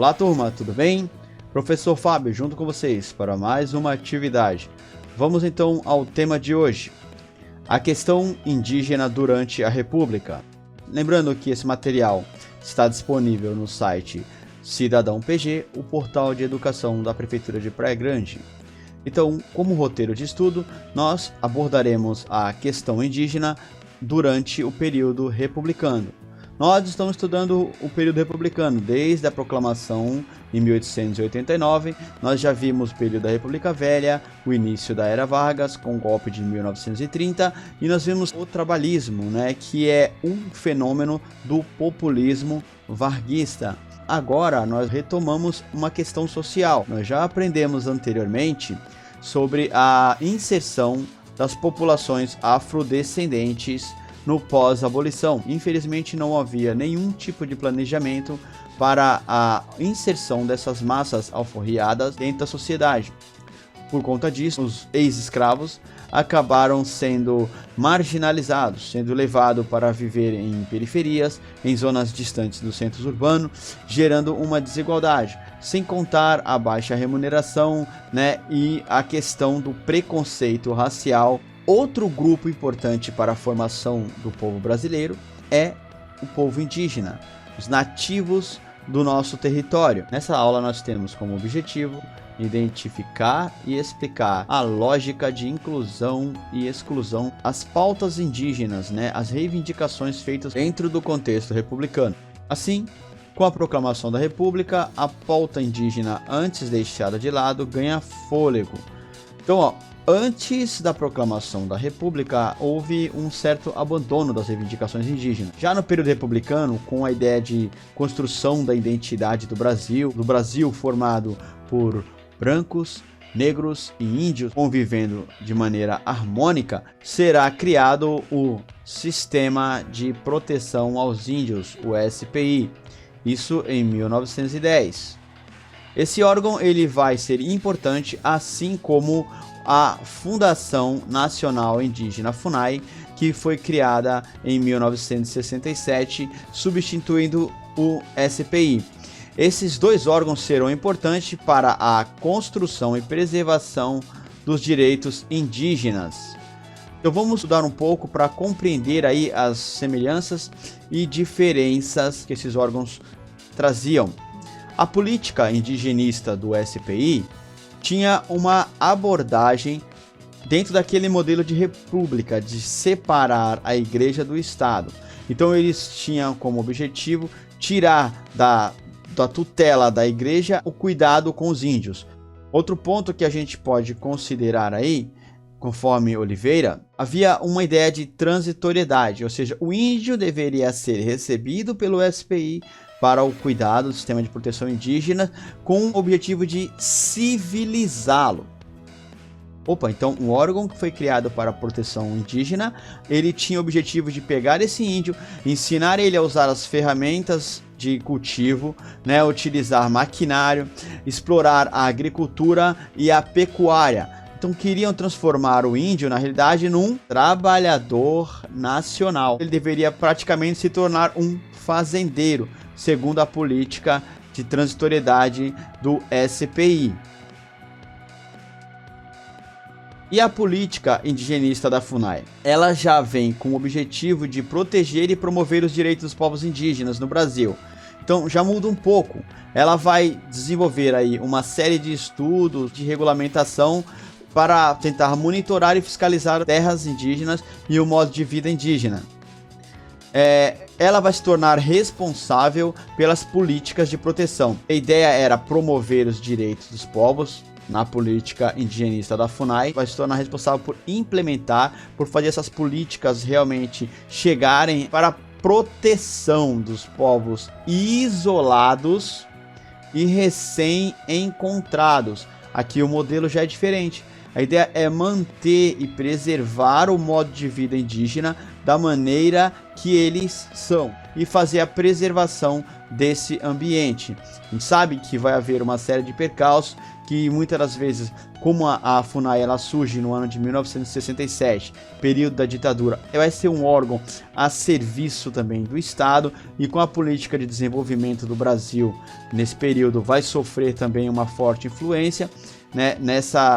Olá turma, tudo bem? Professor Fábio junto com vocês para mais uma atividade. Vamos então ao tema de hoje, a questão indígena durante a República. Lembrando que esse material está disponível no site Cidadão PG, o portal de educação da Prefeitura de Praia Grande. Então, como roteiro de estudo, nós abordaremos a questão indígena durante o período republicano. Nós estamos estudando o período republicano desde a proclamação em 1889. Nós já vimos o período da República Velha, o início da Era Vargas com o golpe de 1930 e nós vimos o trabalhismo, que é um fenômeno do populismo varguista. Agora nós retomamos uma questão social. Nós já aprendemos anteriormente sobre a inserção das populações afrodescendentes no pós-abolição. Infelizmente não havia nenhum tipo de planejamento para a inserção dessas massas alforriadas dentro da sociedade. Por conta disso, os ex-escravos acabaram sendo marginalizados, sendo levados para viver em periferias, em zonas distantes dos centros urbanos, gerando uma desigualdade, sem contar a baixa remuneração, e a questão do preconceito racial. Outro grupo importante para a formação do povo brasileiro é o povo indígena, os nativos do nosso território. Nessa aula nós temos como objetivo identificar e explicar a lógica de inclusão e exclusão, as pautas indígenas, as reivindicações feitas dentro do contexto republicano. Assim, com a proclamação da República, a pauta indígena antes deixada de lado ganha fôlego. Então, antes da proclamação da República, houve um certo abandono das reivindicações indígenas. Já no período republicano, com a ideia de construção da identidade do Brasil formado por brancos, negros e índios convivendo de maneira harmônica, será criado o Sistema de Proteção aos Índios, o SPI, isso em 1910. Esse órgão ele vai ser importante, assim como a Fundação Nacional Indígena FUNAI, que foi criada em 1967, substituindo o SPI. Esses dois órgãos serão importantes para a construção e preservação dos direitos indígenas. Então vamos estudar um pouco para compreender aí as semelhanças e diferenças que esses órgãos traziam. A política indigenista do SPI tinha uma abordagem dentro daquele modelo de república, de separar a igreja do Estado. Então eles tinham como objetivo tirar da tutela da igreja o cuidado com os índios. Outro ponto que a gente pode considerar aí, conforme Oliveira, havia uma ideia de transitoriedade, ou seja, o índio deveria ser recebido pelo SPI para o cuidado do sistema de proteção indígena com o objetivo de civilizá-lo. Então um órgão que foi criado para a proteção indígena, ele tinha o objetivo de pegar esse índio, ensinar ele a usar as ferramentas de cultivo, utilizar maquinário, explorar a agricultura e a pecuária. Então queriam transformar o índio, na realidade, num trabalhador nacional. Ele deveria praticamente se tornar um fazendeiro, segundo a política de transitoriedade do SPI. E a política indigenista da FUNAI? Ela já vem com o objetivo de proteger e promover os direitos dos povos indígenas no Brasil. Então já muda um pouco. Ela vai desenvolver aí uma série de estudos de regulamentação para tentar monitorar e fiscalizar terras indígenas e o modo de vida indígena. Ela vai se tornar responsável pelas políticas de proteção. A ideia era promover os direitos dos povos. Na política indigenista da FUNAI, vai se tornar responsável por implementar, por fazer essas políticas realmente chegarem para a proteção dos povos isolados e recém-encontrados. Aqui o modelo já é diferente. A ideia é manter e preservar o modo de vida indígena da maneira que eles são e fazer a preservação desse ambiente. A gente sabe que vai haver uma série de percalços, que muitas das vezes, como a FUNAI ela surge no ano de 1967, período da ditadura, vai ser um órgão a serviço também do Estado, e com a política de desenvolvimento do Brasil nesse período vai sofrer também uma forte influência, né,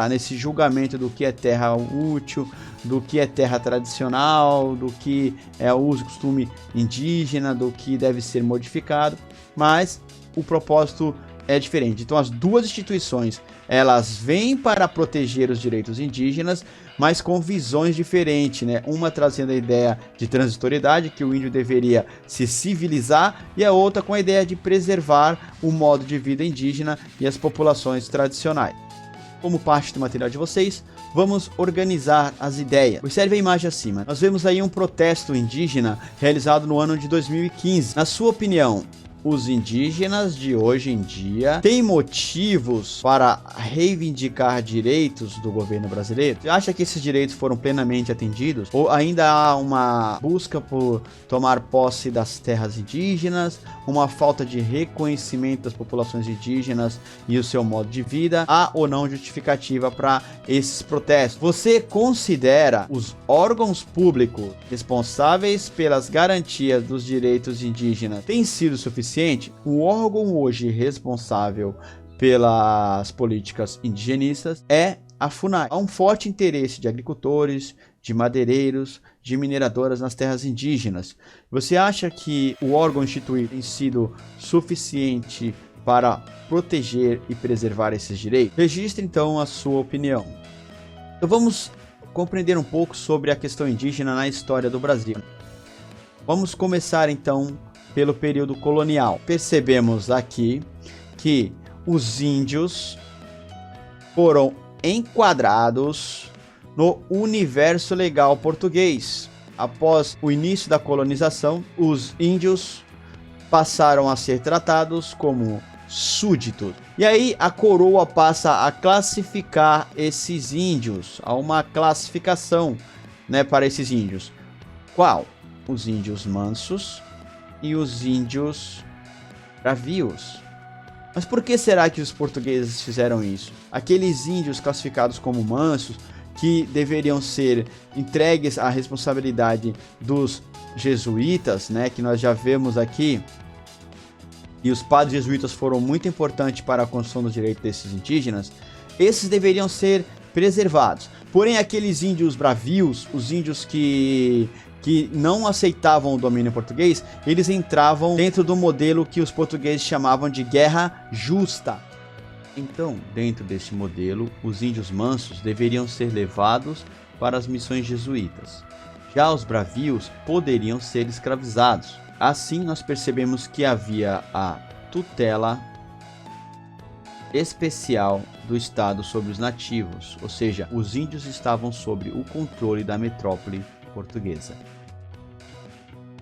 nesse julgamento do que é terra útil, do que é terra tradicional, do que é uso e costume indígena, do que deve ser modificado, mas o propósito é diferente. Então as duas instituições, elas vêm para proteger os direitos indígenas, mas com visões diferentes, né? Uma trazendo a ideia de transitoriedade, que o índio deveria se civilizar, e a outra com a ideia de preservar o modo de vida indígena e as populações tradicionais. Como parte do material de vocês, vamos organizar as ideias. Observe a imagem acima. Nós vemos aí um protesto indígena realizado no ano de 2015. Na sua opinião, os indígenas de hoje em dia têm motivos para reivindicar direitos do governo brasileiro? Você acha que esses direitos foram plenamente atendidos? Ou ainda há uma busca por tomar posse das terras indígenas, uma falta de reconhecimento das populações indígenas e o seu modo de vida? Há ou não justificativa para esses protestos? Você considera os órgãos públicos responsáveis pelas garantias dos direitos indígenas têm sido suficientes? O órgão hoje responsável pelas políticas indigenistas é a FUNAI. Há um forte interesse de agricultores, de madeireiros, de mineradoras nas terras indígenas. Você acha que o órgão instituído tem sido suficiente para proteger e preservar esses direitos? Registre então a sua opinião. Então vamos compreender um pouco sobre a questão indígena na história do Brasil. Vamos começar então pelo período colonial. Percebemos aqui que os índios foram enquadrados no universo legal português. Após o início da colonização, os índios passaram a ser tratados como súditos. E aí a coroa passa a classificar esses índios, há uma classificação, né, para esses índios. Qual? Os índios mansos e os índios bravios. Mas por que será que os portugueses fizeram isso? Aqueles índios classificados como mansos, que deveriam ser entregues à responsabilidade dos jesuítas, né, que nós já vemos aqui, e os padres jesuítas foram muito importantes para a construção dos direitos desses indígenas, esses deveriam ser preservados. Porém, aqueles índios bravios, os índios que não aceitavam o domínio português, eles entravam dentro do modelo que os portugueses chamavam de guerra justa. Então, dentro desse modelo, os índios mansos deveriam ser levados para as missões jesuítas. Já os bravios poderiam ser escravizados. Assim, nós percebemos que havia a tutela especial do Estado sobre os nativos, ou seja, os índios estavam sob o controle da metrópole portuguesa.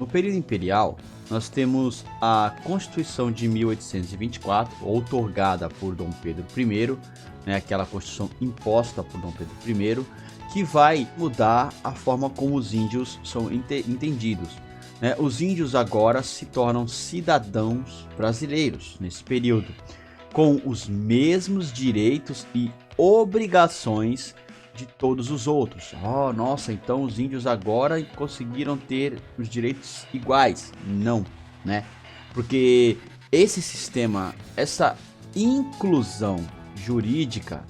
No período imperial, nós temos a Constituição de 1824, outorgada por Dom Pedro I, né, aquela Constituição imposta por Dom Pedro I, que vai mudar a forma como os índios são entendidos. Né? Os índios agora se tornam cidadãos brasileiros nesse período, com os mesmos direitos e obrigações de todos os outros. Oh, nossa, então os índios agora conseguiram ter os direitos iguais? Não, né? Porque esse sistema, essa inclusão jurídica,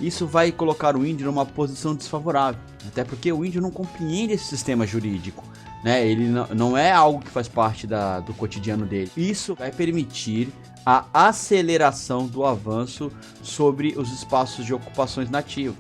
isso vai colocar o índio numa posição desfavorável, até porque o índio não compreende esse sistema jurídico, né? Ele não é algo que faz parte do cotidiano dele. Isso vai permitir a aceleração do avanço sobre os espaços de ocupações nativos.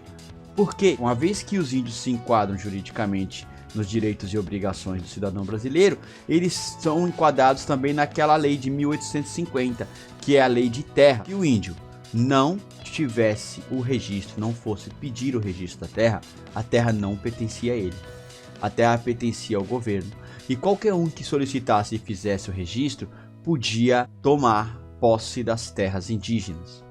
Porque, uma vez que os índios se enquadram juridicamente nos direitos e obrigações do cidadão brasileiro, eles são enquadrados também naquela lei de 1850, que é a lei de terra. Se o índio não tivesse o registro, não fosse pedir o registro da terra, a terra não pertencia a ele. A terra pertencia ao governo. E qualquer um que solicitasse e fizesse o registro, podia tomar posse das terras indígenas.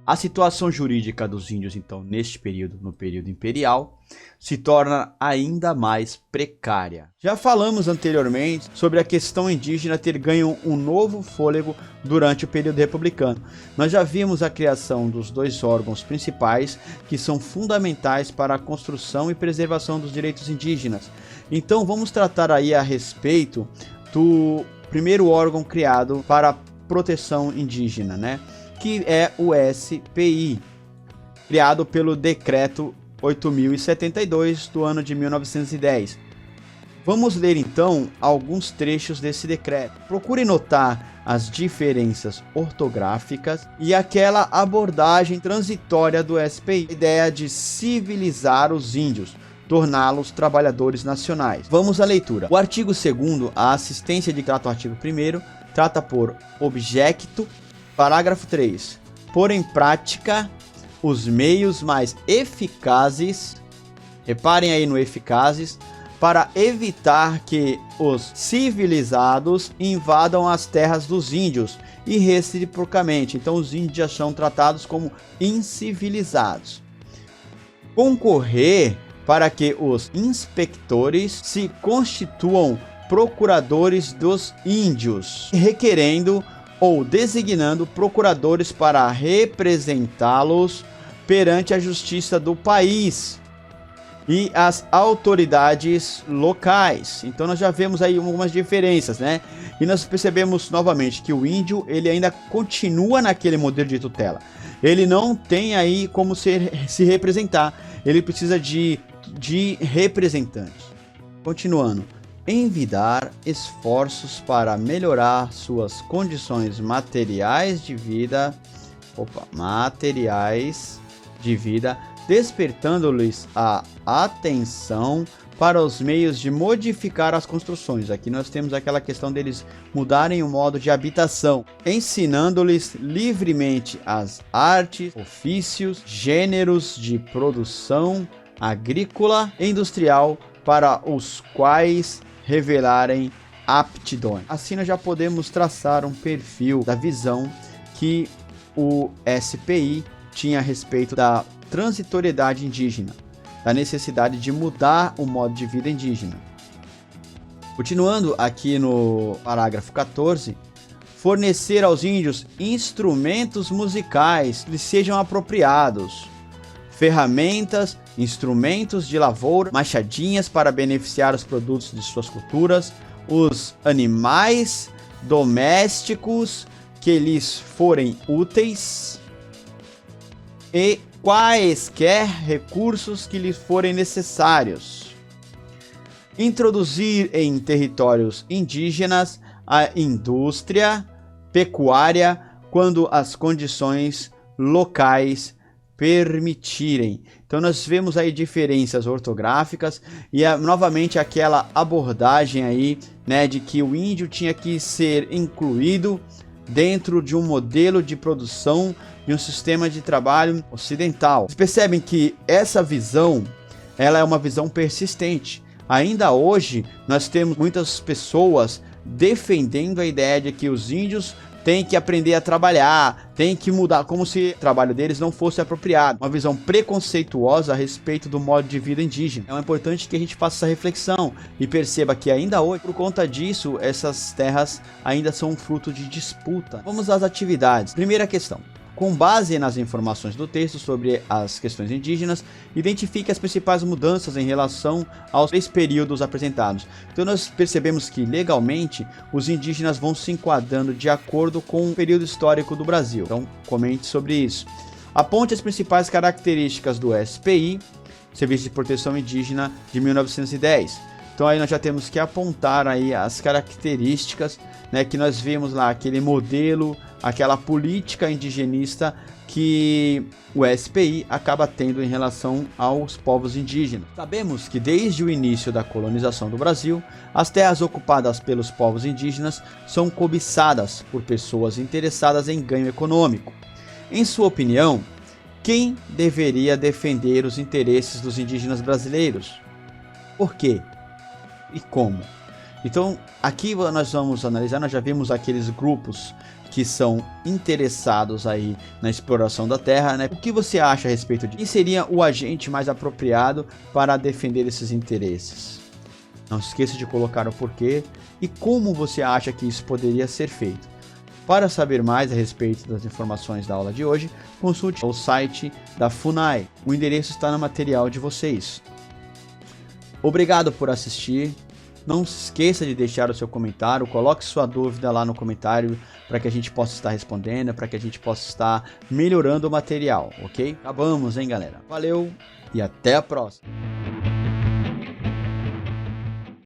A situação jurídica dos índios, então, neste período, no período imperial, se torna ainda mais precária. Já falamos anteriormente sobre a questão indígena ter ganho um novo fôlego durante o período republicano. Nós já vimos a criação dos dois órgãos principais que são fundamentais para a construção e preservação dos direitos indígenas. Então vamos tratar aí a respeito do primeiro órgão criado para a proteção indígena, né? Que é o SPI, criado pelo Decreto 8.072 do ano de 1910. Vamos ler então alguns trechos desse decreto. Procure notar as diferenças ortográficas e aquela abordagem transitória do SPI, a ideia de civilizar os índios, torná-los trabalhadores nacionais. Vamos à leitura. O artigo 2º, a assistência de trata o artigo 1º, trata por objeto. Parágrafo 3. Pôr em prática os meios mais eficazes, reparem aí no eficazes, para evitar que os civilizados invadam as terras dos índios e reciprocamente. Então os índios já são tratados como incivilizados. Concorrer para que os inspectores se constituam procuradores dos índios, requerendo ou designando procuradores para representá-los perante a justiça do país e as autoridades locais. Então nós já vemos aí algumas diferenças, né? E nós percebemos novamente que o índio, ele ainda continua naquele modelo de tutela. Ele não tem aí como se representar. Ele precisa de representantes. Continuando. Envidar esforços para melhorar suas condições materiais de vida, despertando-lhes a atenção para os meios de modificar as construções. Aqui nós temos aquela questão deles mudarem o modo de habitação, ensinando-lhes livremente as artes, ofícios, gêneros de produção agrícola e industrial para os quais revelarem aptidões. Assim nós já podemos traçar um perfil da visão que o SPI tinha a respeito da transitoriedade indígena, da necessidade de mudar o modo de vida indígena. Continuando aqui no parágrafo 14, fornecer aos índios instrumentos musicais que lhes sejam apropriados, ferramentas, instrumentos de lavoura, machadinhas para beneficiar os produtos de suas culturas, os animais domésticos que lhes forem úteis e quaisquer recursos que lhes forem necessários. Introduzir em territórios indígenas a indústria pecuária quando as condições locais permitirem. Então nós vemos aí diferenças ortográficas e novamente aquela abordagem aí, né, de que o índio tinha que ser incluído dentro de um modelo de produção de um sistema de trabalho ocidental. Vocês percebem que essa visão, ela é uma visão persistente. Ainda hoje nós temos muitas pessoas defendendo a ideia de que os índios tem que aprender a trabalhar, tem que mudar, como se o trabalho deles não fosse apropriado. Uma visão preconceituosa a respeito do modo de vida indígena. É importante que a gente faça essa reflexão e perceba que ainda hoje, por conta disso, essas terras ainda são fruto de disputa. Vamos às atividades. Primeira questão. Com base nas informações do texto sobre as questões indígenas, identifique as principais mudanças em relação aos 3 períodos apresentados. Então nós percebemos que legalmente os indígenas vão se enquadrando de acordo com o período histórico do Brasil. Então comente sobre isso. Aponte as principais características do SPI, Serviço de Proteção Indígena de 1910. Então aí nós já temos que apontar aí as características, né, que nós vimos lá, aquele modelo, aquela política indigenista que o SPI acaba tendo em relação aos povos indígenas. Sabemos que desde o início da colonização do Brasil, as terras ocupadas pelos povos indígenas são cobiçadas por pessoas interessadas em ganho econômico. Em sua opinião, quem deveria defender os interesses dos indígenas brasileiros? Por quê? E como? Então, aqui nós vamos analisar, nós já vimos aqueles grupos que são interessados aí na exploração da terra, né? O que você acha a respeito disso? Quem seria o agente mais apropriado para defender esses interesses? Não se esqueça de colocar o porquê e como você acha que isso poderia ser feito. Para saber mais a respeito das informações da aula de hoje, consulte o site da FUNAI. O endereço está no material de vocês. Obrigado por assistir. Não se esqueça de deixar o seu comentário, coloque sua dúvida lá no comentário para que a gente possa estar respondendo, para que a gente possa estar melhorando o material, ok? Acabamos, hein, galera? Valeu e até a próxima!